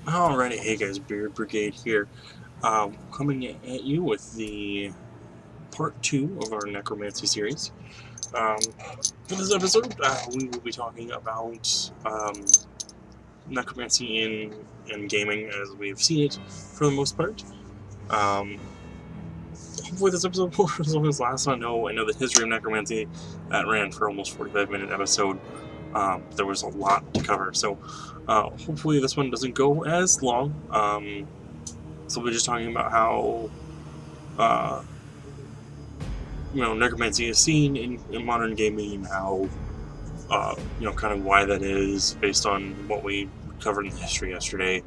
Alrighty, hey guys, BeardBrigade here, coming at you with the part 2 of our Necromancy series. For this episode, we will be talking about Necromancy in gaming as we've seen it for the most part. Hopefully this episode will as long as last. I know the history of Necromancy, that ran for almost 45-minute episode. There was a lot to cover, so hopefully this one doesn't go as long. So we're just talking about how necromancy is seen in modern gaming, how kind of why that is based on what we covered in history yesterday,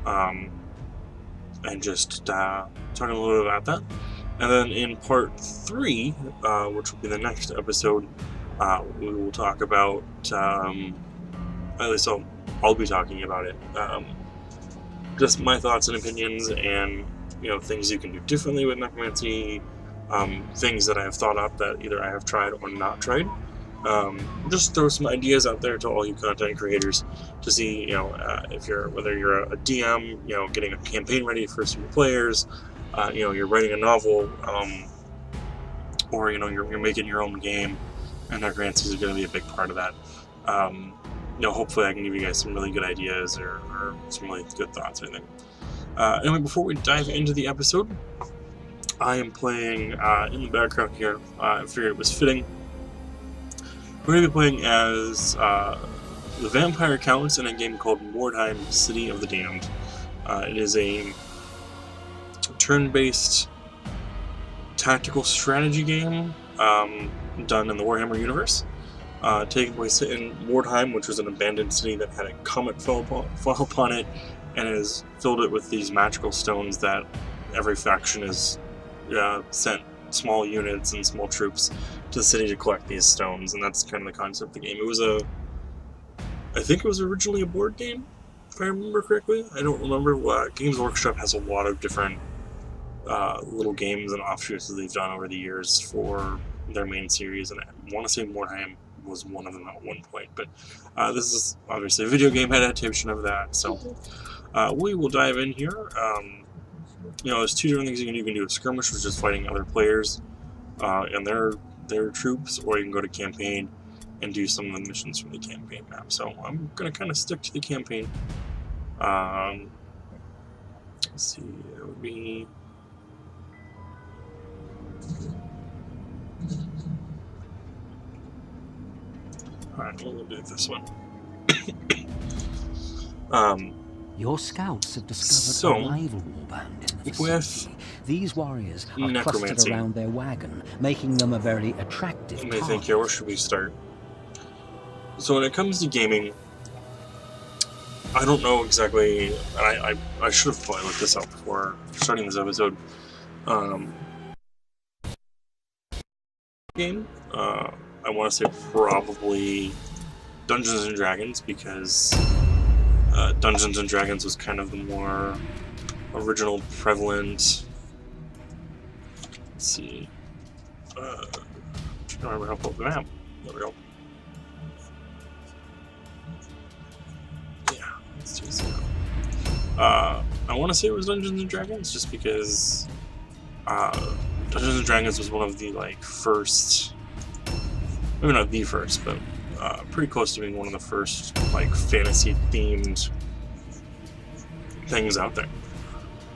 and just talking a little bit about that. And then in part 3, which will be the next episode, we will talk about, at least I'll be talking about it, just my thoughts and opinions, and things you can do differently with necromancy, things that I have thought up that either I have tried or not tried. Just throw some ideas out there to all you content creators to see, whether you're a DM, getting a campaign ready for some players, you're writing a novel, or you're making your own game, and necromancy is going to be a big part of that. Hopefully I can give you guys some really good ideas or some really good thoughts, I think. Anyway, before we dive into the episode, I am playing, in the background here, I figured it was fitting. We're going to be playing as the Vampire Counts in a game called Mordheim, City of the Damned. It is a turn-based tactical strategy game done in the Warhammer universe, taking place in Mordheim, which was an abandoned city that had a comet fall upon it, and has filled it with these magical stones that every faction has sent small units and small troops to the city to collect these stones, and that's kind of the concept of the game. It was I think it was originally a board game, if I remember correctly. I don't remember. Games Workshop has a lot of different little games and offshoots that they've done over the years for their main series, and I want to say Mordheim was one of them at one point, but this is obviously a video game adaptation of that, so we will dive in here. There's two different things you can do. You can do a skirmish, which is fighting other players and their troops, or you can go to campaign and do some of the missions from the campaign map. So I'm going to kind of stick to the campaign. Let's see, it would be... Alright, we'll do this one. Your scouts have discovered a rival warband in the vicinity. These warriors are clustered around their wagon, making them a very attractive target. Let me think here, where should we start? So when it comes to gaming, I don't know exactly, and I should have probably looked this up before starting this episode. Game, I want to say probably Dungeons and Dragons, because Dungeons and Dragons was kind of the more original, prevalent. Let's see. I don't remember how to pull up the map. There we go. Yeah, let's do this. I want to say it was Dungeons and Dragons, just because Dungeons and Dragons was one of the first, maybe not the first, but pretty close to being one of the first fantasy-themed things out there,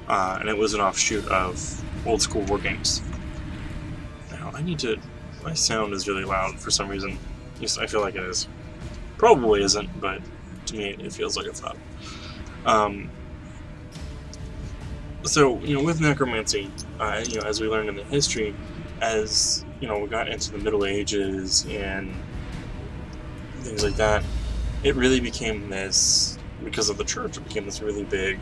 and it was an offshoot of old-school war games. Now my sound is really loud for some reason. At least I feel like it is. Probably isn't, but to me it feels like it's not. So with necromancy, as we learned in the history, as we got into the Middle Ages and things like that, it really became this, because of the church, it became this really big,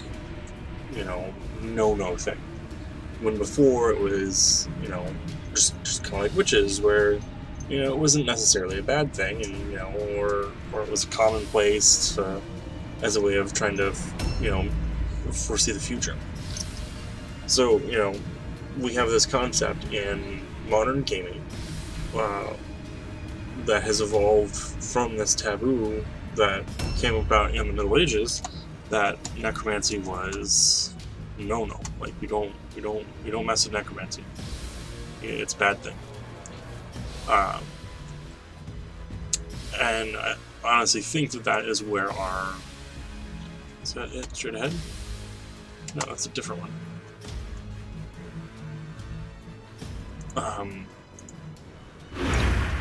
no-no thing. When before it was, just kind of like witches, where, it wasn't necessarily a bad thing, and, or it was commonplace as a way of trying to, foresee the future. So, we have this concept in modern gaming, that has evolved from this taboo that came about in the Middle Ages that necromancy was no. Like we don't mess with necromancy. It's a bad thing. And I honestly think that is where our... Is that it? Straight ahead? No, that's a different one.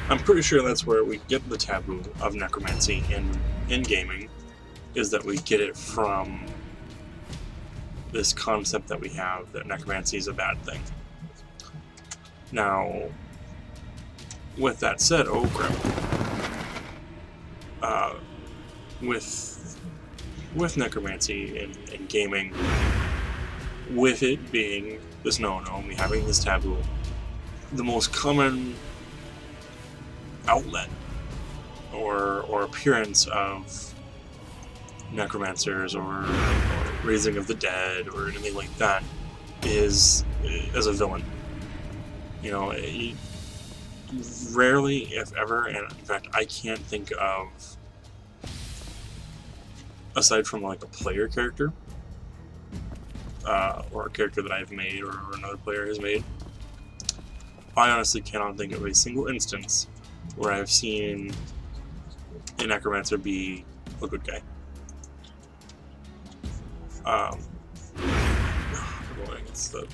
I'm pretty sure that's where we get the taboo of necromancy in gaming, is that we get it from this concept that we have that necromancy is a bad thing. Now, with that said, oh crap. With necromancy in gaming, with it being this no-no, and we having this taboo, the most common outlet or appearance of necromancers or raising of the dead or anything like that is as a villain. You know, rarely, if ever, and in fact I can't think of, aside from like a player character or a character that I've made or another player has made, I honestly cannot think of a single instance where I've seen a necromancer be a good guy. It's the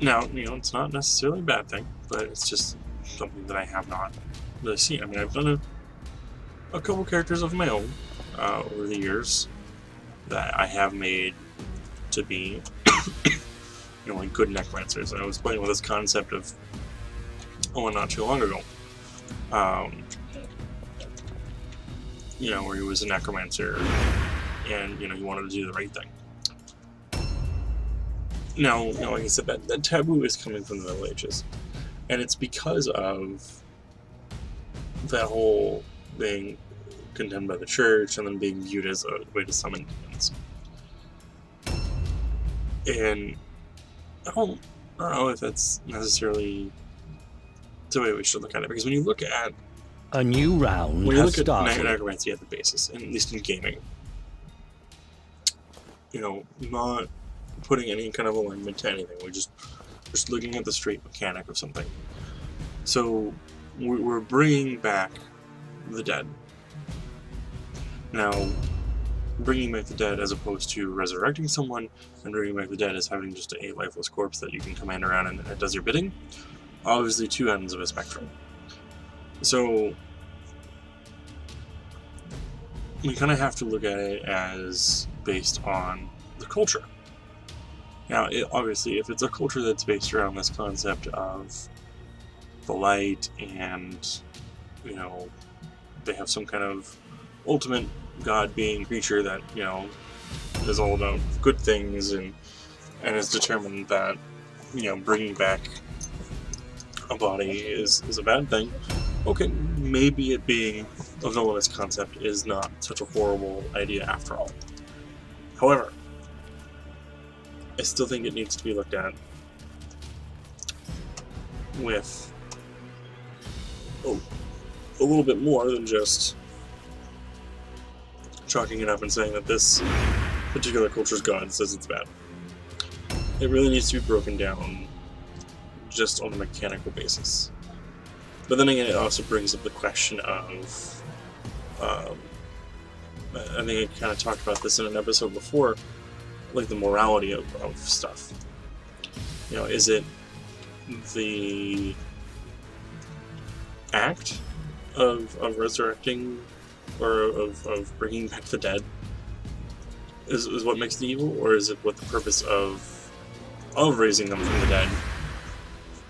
now, you know, it's not necessarily a bad thing, but it's just something that I have not really seen. I mean, I've done a couple characters of my own over the years that I have made to be, you know, like good necromancers. And I was playing with this concept of, not too long ago, you know, where he was a necromancer and, you know, he wanted to do the right thing. Now, you know, like I said, that taboo is coming from the Middle Ages. And it's because of that whole being condemned by the church and then being viewed as a way to summon demons. And I don't know if that's necessarily the way we should look at it, because when you look at a new round, when you look at necromancy at the basis, and at least in gaming, you know, not putting any kind of alignment to anything, we're just looking at the straight mechanic of something. So we're bringing back the dead. Now, bringing back the dead as opposed to resurrecting someone, and bringing back the dead as having just a lifeless corpse that you can command around and it does your bidding, obviously two ends of a spectrum. So we kind of have to look at it as based on the culture. Now, obviously, if it's a culture that's based around this concept of the light and, you know, they have some kind of ultimate God-being creature that, you know, is all about good things and is determined that, you know, bringing back a body is a bad thing, okay, maybe it being a villainous concept is not such a horrible idea after all. However, I still think it needs to be looked at with a little bit more than just chalking it up and saying that this particular culture's god says it's bad. It really needs to be broken down just on a mechanical basis. But then again, it also brings up the question of, I think I kind of talked about this in an episode before, like the morality of stuff. You know, is it the act of resurrecting or of bringing back the dead is what makes the evil, or is it what the purpose of raising them from the dead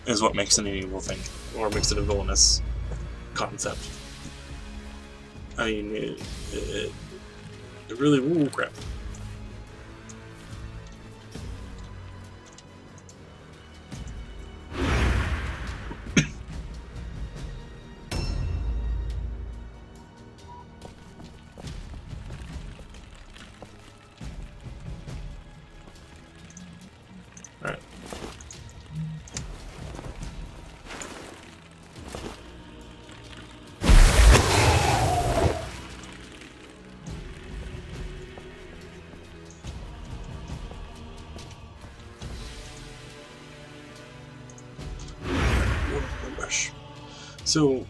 is what makes it an evil thing, or makes it a villainous concept? I mean, it really, ooh, crap. So,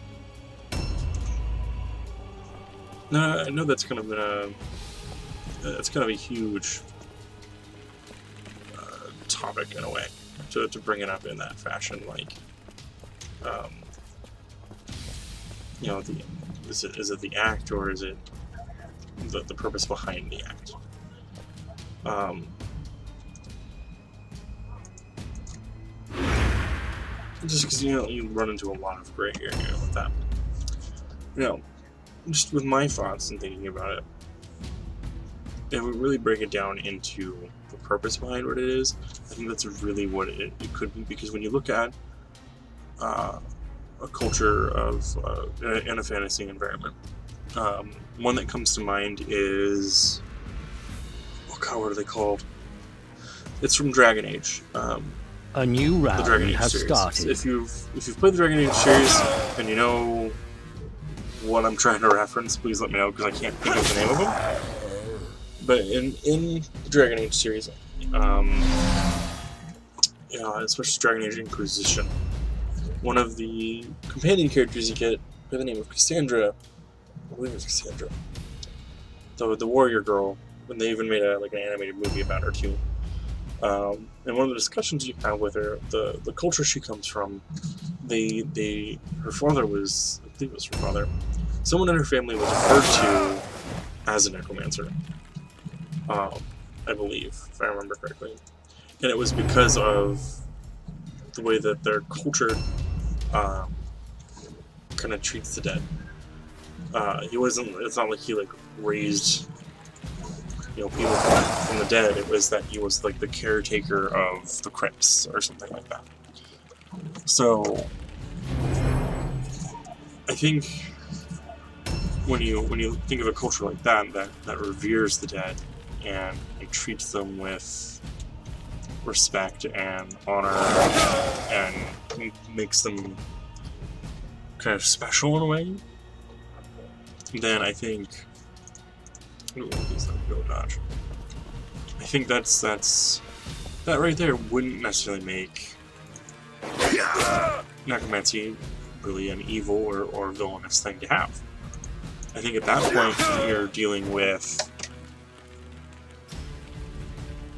I know that's kind of been it's kind of a huge topic in a way to bring it up in that fashion, like, you know, is it the act, or is it the purpose behind the act? Just because, you know, you run into a lot of gray area with that. You know, just with my thoughts and thinking about it, if we really break it down into the purpose behind what it is, I think that's really what it could be. Because when you look at a culture of in a fantasy environment, one that comes to mind is, oh god, what are they called? It's from Dragon Age. A new round has series. started. If you've played the Dragon Age series and you know what I'm trying to reference, please let me know, because I can't think of the name of them. But in the Dragon Age series, you know, especially Dragon Age Inquisition, one of the companion characters you get by the name of Cassandra, I believe it's Cassandra, the warrior girl, and they even made an animated movie about her too. And one of the discussions you have with her, the culture she comes from, her father was, I think it was her father, someone in her family was referred to as a necromancer, I believe, if I remember correctly. And it was because of the way that their culture kind of treats the dead. It's not like he raised, you know, people from the dead. It was that he was like the caretaker of the crypts or something like that. So I think when you think of a culture like that reveres the dead and treats them with respect and honor and makes them kind of special in a way, then I think, ooh, please let me go dodge. I think that right there wouldn't necessarily make necromancy really an evil or villainous thing to have. I think at that point you're dealing with,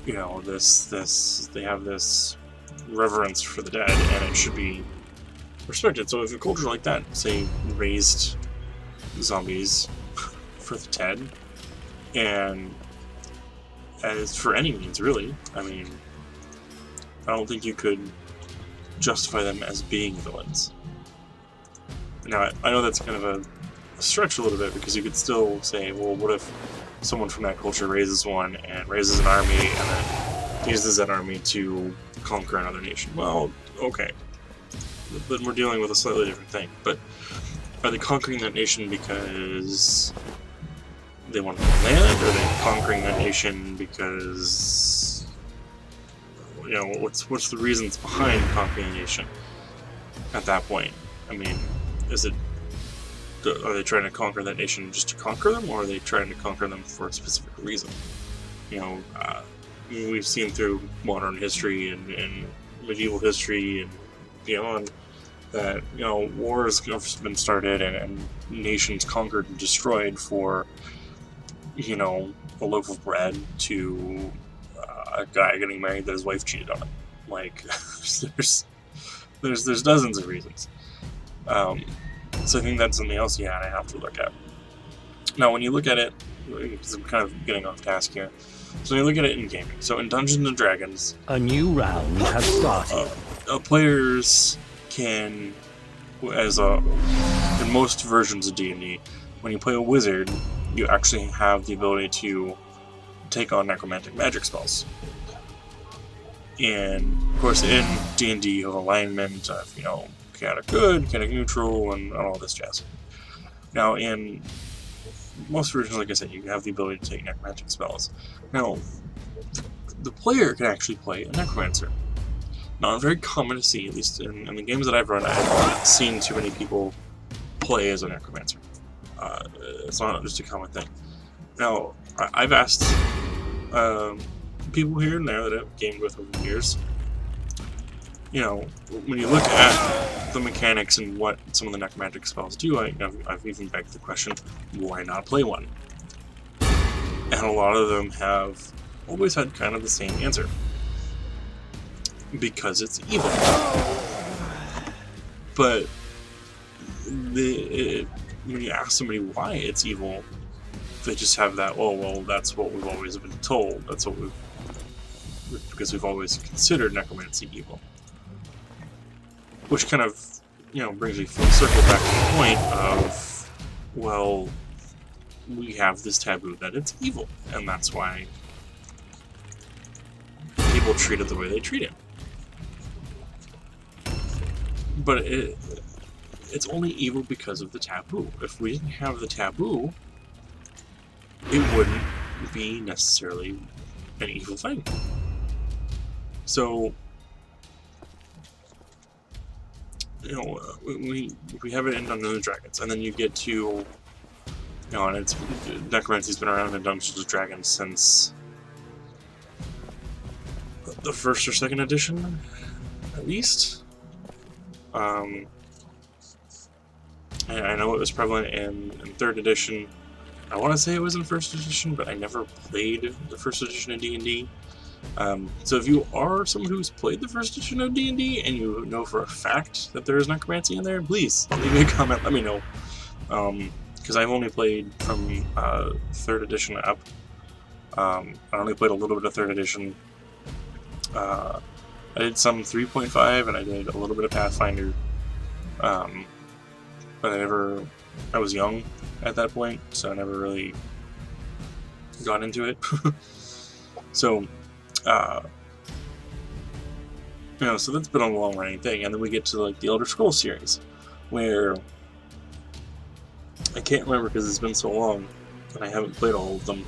you know, they have this reverence for the dead, and it should be respected. So if a culture like that, say, raised zombies for the dead, and as for any means, really, I mean, I don't think you could justify them as being villains. Now, I know that's kind of a stretch a little bit, because you could still say, well, what if someone from that culture raises one and raises an army and then uses that army to conquer another nation? Well, okay. But we're dealing with a slightly different thing. But are they conquering that nation because they want more land? Or are they conquering that nation because, you know, what's the reasons behind conquering a nation at that point? I mean, are they trying to conquer that nation just to conquer them, or are they trying to conquer them for a specific reason? You know, we've seen through modern history and medieval history and beyond that, you know, wars have been started and nations conquered and destroyed for, you know, a loaf of bread to a guy getting married that his wife cheated on him. Like, there's dozens of reasons. So I think that's something else you have to look at. Now, when you look at it, because I'm kind of getting off task here, so when you look at it in gaming, so in Dungeons & Dragons, a new round has started. Players can, in most versions of D&D, when you play a wizard, you actually have the ability to take on necromantic magic spells. And, of course, in D&D, you have alignment of, you know, chaotic good, chaotic neutral, and all this jazz. Now, in most versions, like I said, you have the ability to take necromantic spells. Now, the player can actually play a necromancer. Not very common to see, at least in the games that I've run. I haven't seen too many people play as a necromancer. It's not just a common thing. Now, I've asked people here and there that I've gamed with over the years, you know, when you look at the mechanics and what some of the necromantic spells do, I've even begged the question, why not play one? And a lot of them have always had kind of the same answer. Because it's evil. But when you ask somebody why it's evil, they just have that, oh, well, that's what we've always been told. That's what because we've always considered necromancy evil. Which kind of, brings me full circle back to the point of, well, we have this taboo that it's evil, and that's why people treat it the way they treat it. But it's only evil because of the taboo. If we didn't have the taboo, it wouldn't be necessarily an evil thing. So, we have it in Dungeons & Dragons, and then you get to, and necromancy's been around in Dungeons & Dragons since the 1st or 2nd edition, at least. I know it was prevalent in 3rd edition. I want to say it was in 1st edition, but I never played the 1st edition of D&D. So if you are someone who's played the 1st edition of D&D and you know for a fact that there is necromancy in there, please leave me a comment, let me know. Because I've only played from 3rd edition up. I only played a little bit of 3rd edition. I did some 3.5 and I did a little bit of Pathfinder. But I was young at that point, so I never really got into it. So, so that's been a long running thing. And then we get to like the Elder Scrolls series, where I can't remember because it's been so long and I haven't played all of them.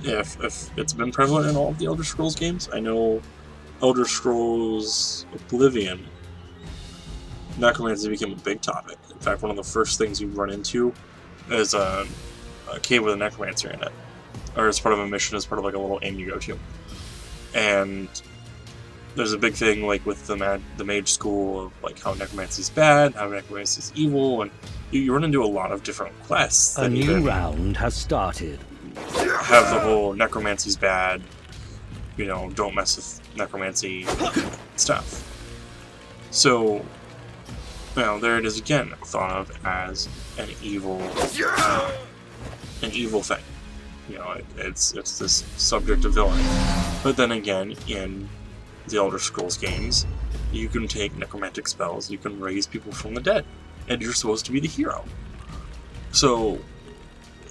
If it's been prevalent in all of the Elder Scrolls games, I know Elder Scrolls Oblivion, necromancy became a big topic. In fact, one of the first things you run into is a cave with a necromancer in it, or as part of a mission, as part of like a little inn you go to. And there's a big thing like with the mage school of like how necromancy is bad, how necromancy is evil, and you run into a lot of different quests. A new round has started. Have the whole necromancy's bad, don't mess with necromancy stuff. So, there it is again, thought of as an evil thing. It's this subject of villainy. But then again, in the Elder Scrolls games, you can take necromantic spells, you can raise people from the dead, and you're supposed to be the hero. So,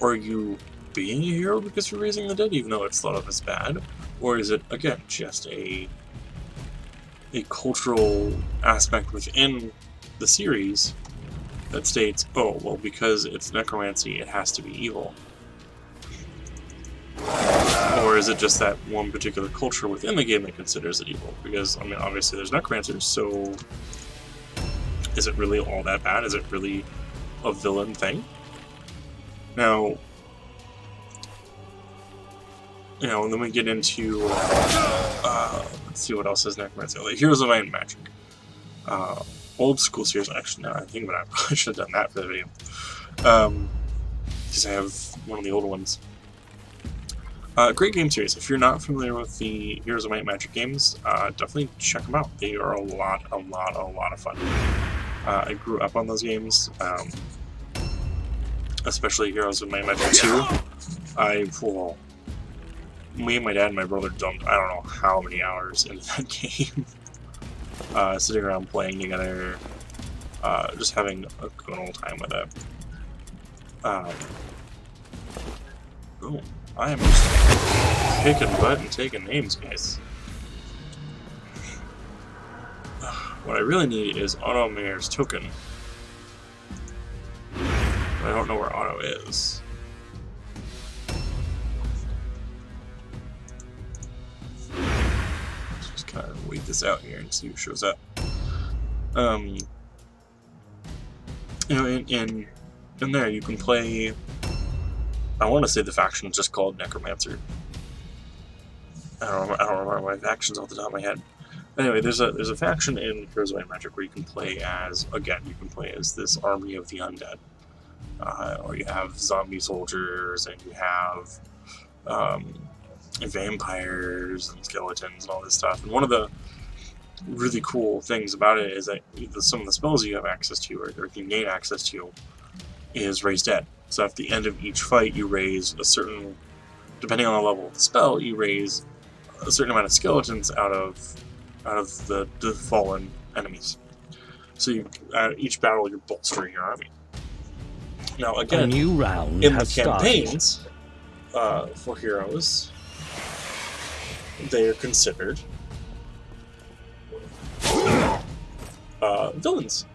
are you being a hero because you're raising the dead, even though it's thought of as bad? Or is it, again, just a cultural aspect within the series that states, oh, well, because it's necromancy, it has to be evil? Or is it just that one particular culture within the game that considers it evil? Because, obviously there's necromancers, so is it really all that bad? Is it really a villain thing? Now, and then we get into, let's see what else is necromancy. Like Heroes of Might and Magic. Old school series, actually, now I think about it, I probably should have done that for the video. Because I have one of the older ones. Great game series. If you're not familiar with the Heroes of Might and Magic games, definitely check them out. They are a lot of fun. I grew up on those games, especially Heroes of Might and Magic 2. Me and my dad and my brother dumped I don't know how many hours into that game. Sitting around playing together, just having a good old time with it. Oh, I am just kicking butt and taking names, guys. What I really need is Otto Mayer's token. I don't know where Otto is. Let's just kind of wait this out here and see who shows up. In there you can play. I want to say the faction is just called Necromancer. I don't remember my factions off the top of my head. Anyway, there's a faction in Heroes of Might and Magic where you can play as, again, you can play as this army of the undead. Or you have zombie soldiers, and you have vampires and skeletons and all this stuff. And one of the really cool things about it is that some of the spells you have access to, or you can gain access to, is Raise Dead. So at the end of each fight, you raise a certain, depending on the level of the spell, you raise a certain amount of skeletons out of the fallen enemies. So you, at each battle, you're bolstering your army. Now again, a new round in the campaigns for heroes, they are considered villains.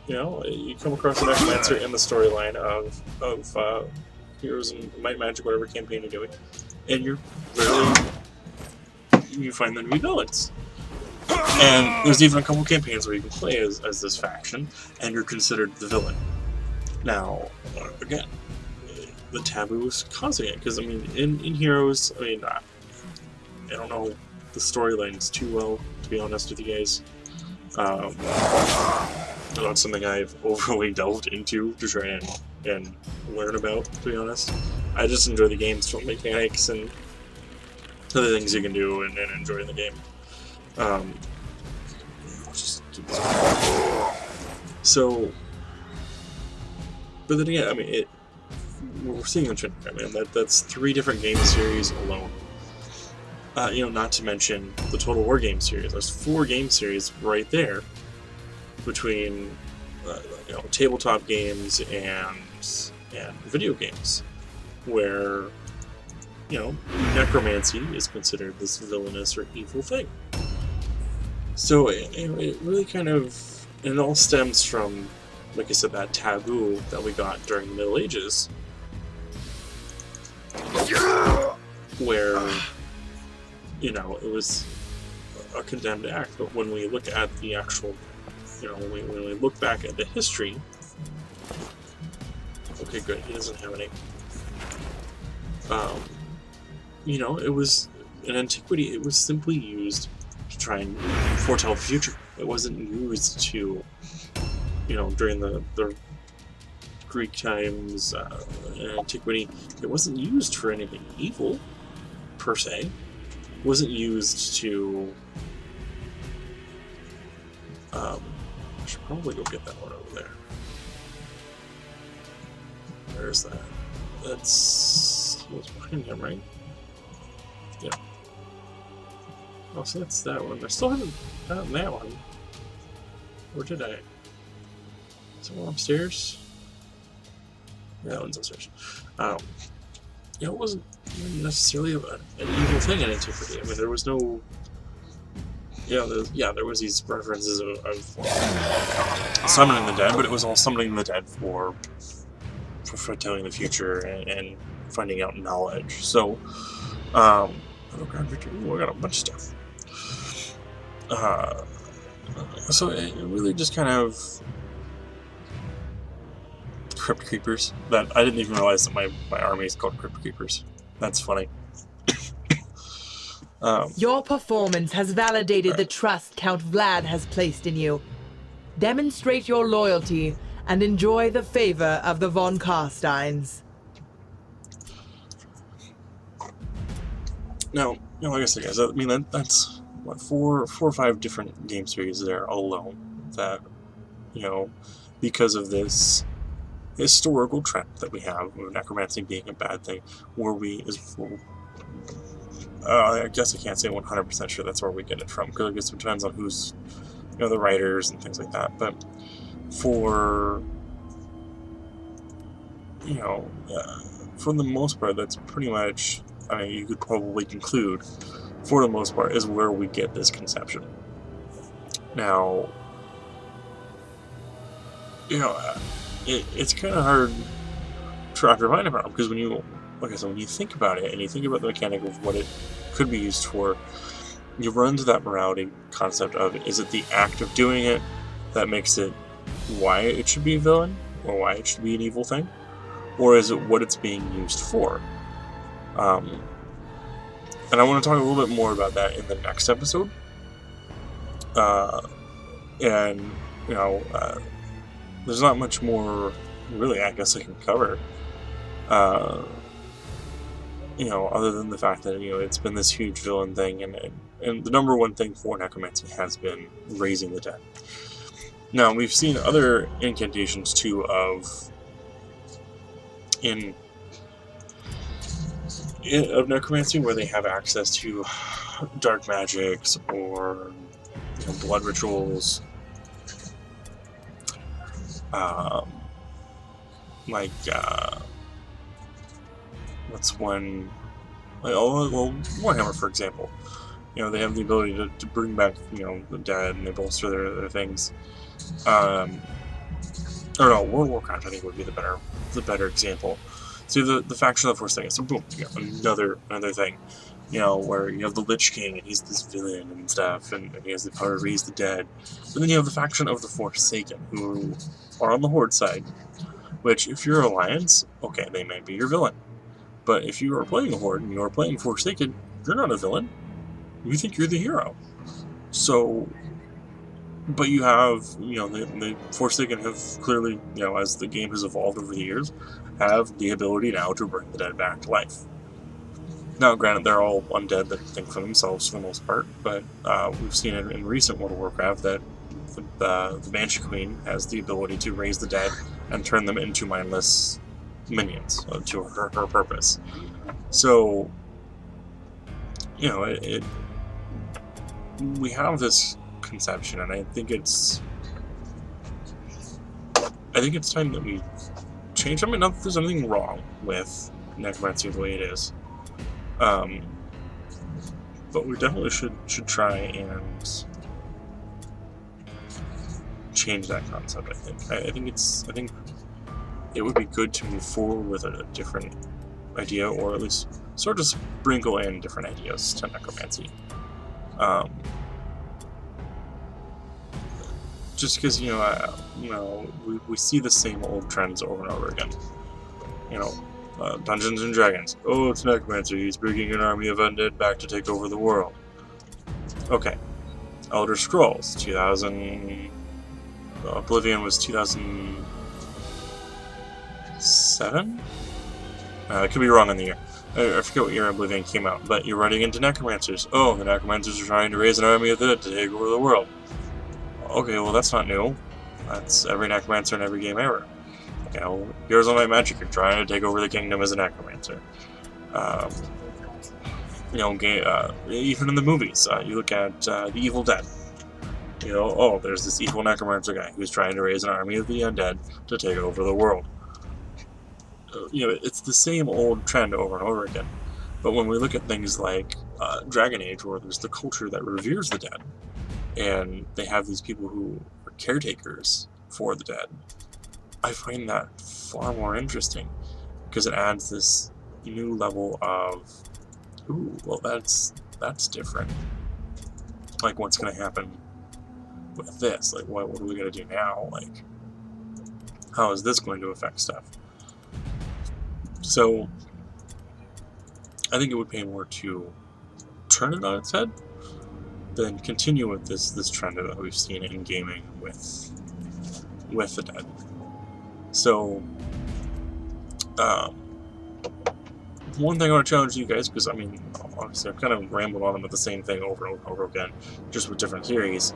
You know, you come across a necromancer in the storyline of Heroes and Might and Magic, whatever campaign you're doing, and you find them to be villains. And there's even a couple campaigns where you can play as this faction, and you're considered the villain. Now, again, the taboo is causing it, because, I mean, in Heroes, I mean, I don't know the storylines too well, to be honest with you guys. Not something I've overly delved into to try and learn about, to be honest. I just enjoy the game's fun mechanics and other things you can do and enjoy the game. Just keep this going. So, but then again, I mean, we're seeing the trend. I mean, that's 3 different game series alone. You know, not to mention the Total War game series. There's 4 game series right there between you know, tabletop games and video games, where, you know, necromancy is considered this villainous or evil thing. So it really kind of, it all stems from, like I said, that taboo that we got during the Middle Ages, where, you know, it was a condemned act. But when we look at the actual, you know, when we look back at the history, okay, good, he doesn't have any. You know, it was, in antiquity, it was simply used to try and foretell the future. It wasn't used to, you know, during the Greek times, in antiquity, it wasn't used for anything evil, per se. It wasn't used to, I should probably go get that one over there. Where's that? That's what's behind him, right? Yeah. Oh, so that's that one. I still haven't gotten that one. Or did I? Is it one upstairs? Yeah, that one's upstairs. You know, it wasn't necessarily an evil thing in antiquity. I mean, there was no... there was these references of summoning the dead, but it was all summoning the dead for foretelling the future and finding out knowledge. So, I got a bunch of stuff. So it really just kind of Crypt Creepers. That I didn't even realize that my army is called Crypt Creepers. That's funny. Your performance has validated the trust Count Vlad has placed in you. Demonstrate your loyalty and enjoy the favor of the von Carsteins. Now, you know, like I said, guys, I mean, that's what, 4 or 5 different game series there alone that, you know, because of this historical trend that we have of necromancy being a bad thing, where we, I guess I can't say 100% sure that's where we get it from, because I guess it depends on who's, you know, the writers and things like that, but for, you know, for the most part, that's pretty much, I mean, you could probably conclude, for the most part, is where we get this conception. Now, you know, it's kind of hard to wrap your mind around, because when you, like I said, when you think about it, and you think about the mechanic of what it could be used for, you run into that morality concept of, is it the act of doing it that makes it why it should be a villain, or why it should be an evil thing? Or is it what it's being used for? And I want to talk a little bit more about that in the next episode. And, you know, there's not much more, really, I guess I can cover. You know, other than the fact that, you know, it's been this huge villain thing, and the number one thing for necromancy has been raising the dead. Now, we've seen other incantations, too, of necromancy where they have access to dark magics or, you know, blood rituals. Like, what's one? Like, well, Warhammer, for example. You know, they have the ability to bring back, you know, the dead, and they bolster their things. Or no, World of Warcraft, I think, would be the better example. So the faction of the Forsaken. So boom, you know, another thing. You know, where you have the Lich King, and he's this villain and stuff, and he has the power to raise the dead. But then you have the faction of the Forsaken, who are on the Horde side. Which, if you're Alliance, okay, they may be your villain. But if you are playing a Horde and you are playing Forsaken, you're not a villain. You think you're the hero. So, but you have, you know, the Forsaken have clearly, you know, as the game has evolved over the years, have the ability now to bring the dead back to life. Now, granted, they're all undead that think for themselves for the most part, but we've seen in recent World of Warcraft that the Banshee Queen has the ability to raise the dead and turn them into mindless minions to her purpose. So, you know, we have this conception, and I think it's time that we change. I mean, not that there's anything wrong with necromancy the way it is, but we definitely should try and change that concept. I think it would be good to move forward with a different idea, or at least sort of sprinkle in different ideas to necromancy. Just because, you know, we see the same old trends over and over again. You know, Dungeons and Dragons. Oh, it's necromancer. He's bringing an army of undead back to take over the world. Okay. Elder Scrolls 2000. Oblivion was 2007? I could be wrong on the year. I forget what year Oblivion came out, but you're running into necromancers. Oh, the necromancers are trying to raise an army of the dead to take over the world. Okay, well, that's not new. That's every necromancer in every game ever. Okay, well, Heroes of Might and Magic, you're trying to take over the kingdom as a necromancer. You know, even in the movies, you look at The Evil Dead. You know, oh, there's this evil necromancer guy who's trying to raise an army of the undead to take over the world. You know, it's the same old trend over and over again. But when we look at things like Dragon Age, where there's the culture that reveres the dead, and they have these people who are caretakers for the dead, I find that far more interesting, because it adds this new level of, ooh, well, that's different. Like, what's going to happen with this? Like, what are we going to do now? Like, how is this going to affect stuff? So, I think it would pay more to turn it on its head than continue with this trend that we've seen in gaming with the dead. So, one thing I want to challenge you guys, because I mean, honestly, I've kind of rambled on about the same thing over and over again, just with different theories,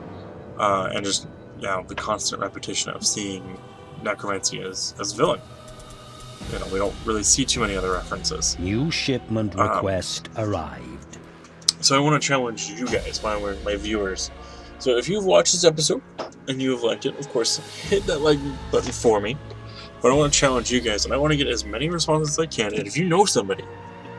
and just, you know, the constant repetition of seeing necromancy as a villain. You know, we don't really see too many other references. New shipment request arrived. So I want to challenge you guys, my viewers. So if you've watched this episode and you have liked it, of course, hit that like button for me. But I want to challenge you guys, and I want to get as many responses as I can. And if you know somebody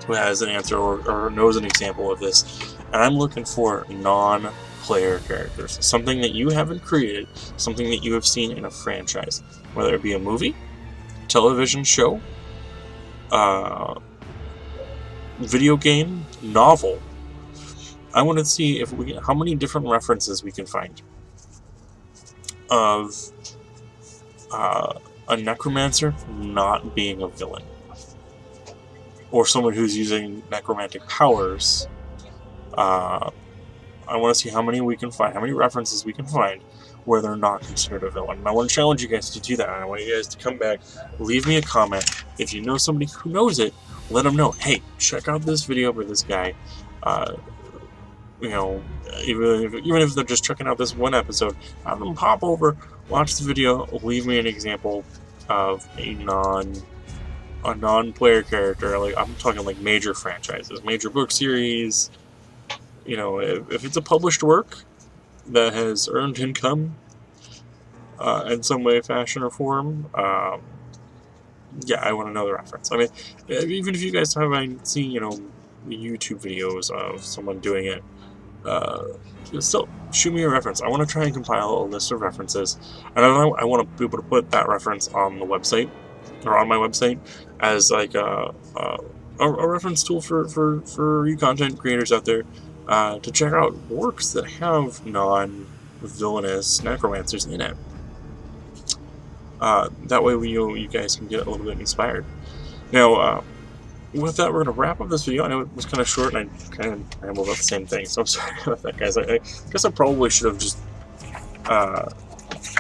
who has an answer or knows an example of this, and I'm looking for non-player characters, something that you haven't created, something that you have seen in a franchise, whether it be a movie, television show, video game, novel. I want to see how many different references we can find of a necromancer not being a villain, or someone who's using necromantic powers I want to see how many we can find, how many references we can find where they're not considered a villain. And I want to challenge you guys to do that. And I want you guys to come back, leave me a comment. If you know somebody who knows it, let them know. Hey, check out this video with this guy. You know, even if they're just checking out this one episode, have them pop over, watch the video, leave me an example of a non-player character. Like, I'm talking like major franchises, major book series. You know, if it's a published work that has earned income in some way, fashion, or form, yeah, I want to know the reference. I mean, even if you guys haven't seen, you know, YouTube videos of someone doing it, still shoot me a reference. I want to try and compile a list of references, and I want to be able to put that reference on the website, or on my website, as like a reference tool for you content creators out there to check out works that have non-villainous necromancers in it. That way you guys can get a little bit inspired. Now, with that, we're going to wrap up this video. I know it was kind of short, and I kind of rambled about the same thing, so I'm sorry about that, guys. I guess I probably should have just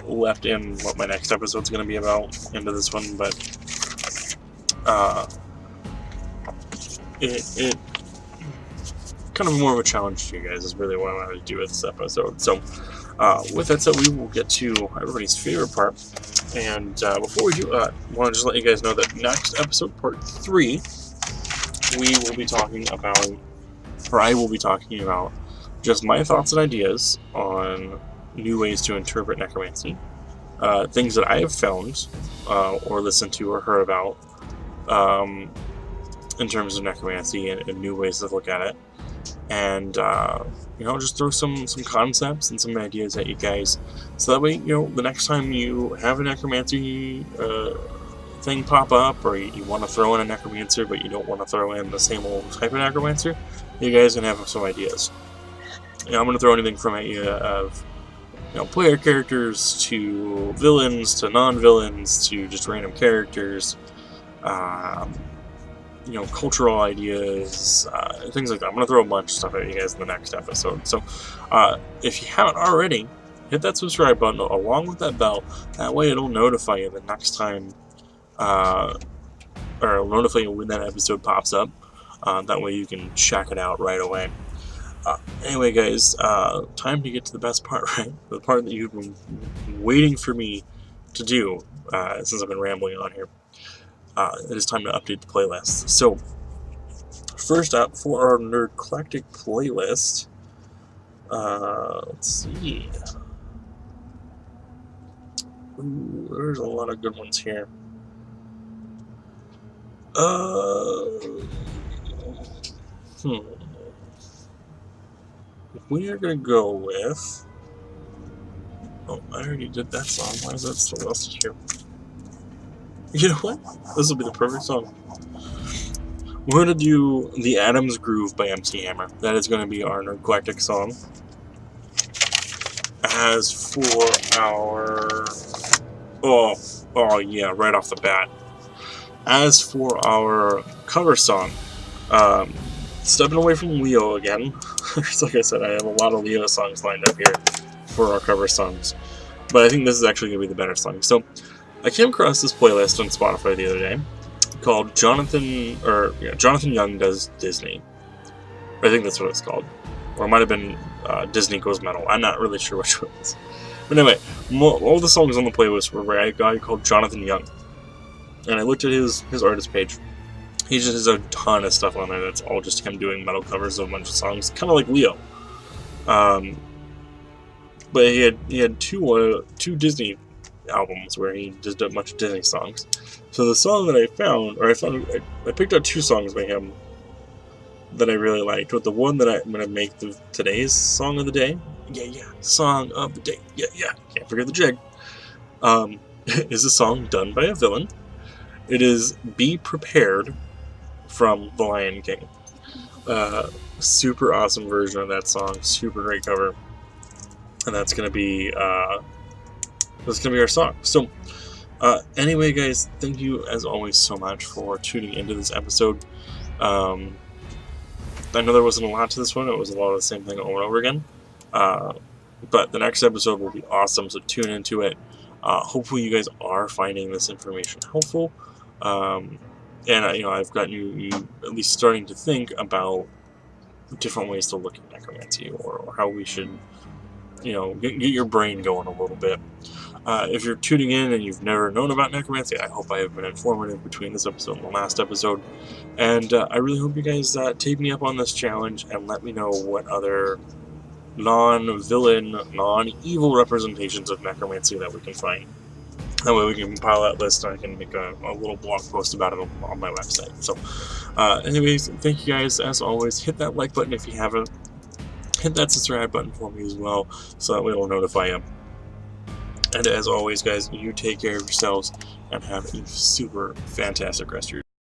left in what my next episode's going to be about into this one, but it kind of more of a challenge to you guys is really what I wanted to do with this episode. So, with that said, we will get to everybody's favorite part. And before we do, I want to just let you guys know that next episode, part 3, we will be talking about, or I will be talking about, just my thoughts and ideas on new ways to interpret necromancy, things that I have found, or listened to, or heard about, in terms of necromancy and new ways to look at it, and you know, just throw some concepts and some ideas at you guys, so that way, you know, the next time you have a necromancy thing pop up, or you want to throw in a necromancer, but you don't want to throw in the same old type of necromancer, you guys can have some ideas. You know, I'm going to throw anything from at you of, you know, player characters to villains to non-villains to just random characters, you know, cultural ideas, things like that. I'm going to throw a bunch of stuff at you guys in the next episode. So, if you haven't already, hit that subscribe button along with that bell. That way it'll notify you the next time, or it'll notify you when that episode pops up. That way you can check it out right away. Anyway, guys, time to get to the best part, right? The part that you've been waiting for me to do, since I've been rambling on here. It is time to update the playlist. So, first up, for our Nerdclectic playlist, let's see. Ooh, there's a lot of good ones here. We are gonna go with. Oh, I already did that song. Why is that still listed here? You know what? This will be the perfect song. We're going to do The Adam's Groove by MC Hammer. That is going to be our Nerdclectic song. As for our... Oh yeah, right off the bat. As for our cover song, stepping away from Leo again. Like I said, I have a lot of Leo songs lined up here for our cover songs. But I think this is actually going to be the better song. So, I came across this playlist on Spotify the other day called Jonathan Young Does Disney. I think that's what it's called. Or it might have been Disney Goes Metal. I'm not really sure which one it is. But anyway, all the songs on the playlist were by a guy called Jonathan Young. And I looked at his artist page. He just has a ton of stuff on there that's all just him doing metal covers of a bunch of songs, kind of like Leo. But he had two Disney albums where he just did a bunch of Disney songs. So the song that I picked out 2 songs by him that I really liked. But the one that I'm gonna make today's song of the day, song of the day, can't forget the jig, is a song done by a villain. It is "Be Prepared" from The Lion King. Super awesome version of that song, super great cover, and that's gonna be our song. So, anyway, guys, thank you as always so much for tuning into this episode. I know there wasn't a lot to this one. It was a lot of the same thing over and over again. But the next episode will be awesome, so tune into it. Hopefully you guys are finding this information helpful. And I've gotten you at least starting to think about different ways to look at necromancy, or how we should, get your brain going a little bit. If you're tuning in and you've never known about necromancy, I hope I have been informative between this episode and the last episode. And I really hope you guys take me up on this challenge and let me know what other non-villain, non-evil representations of necromancy that we can find. That way we can compile that list and I can make a little blog post about it on my website. So anyways, thank you guys. As always, hit that like button if you haven't. Hit that subscribe button for me as well, so that way it'll notify you. And as always, guys, you take care of yourselves and have a super fantastic rest of your day.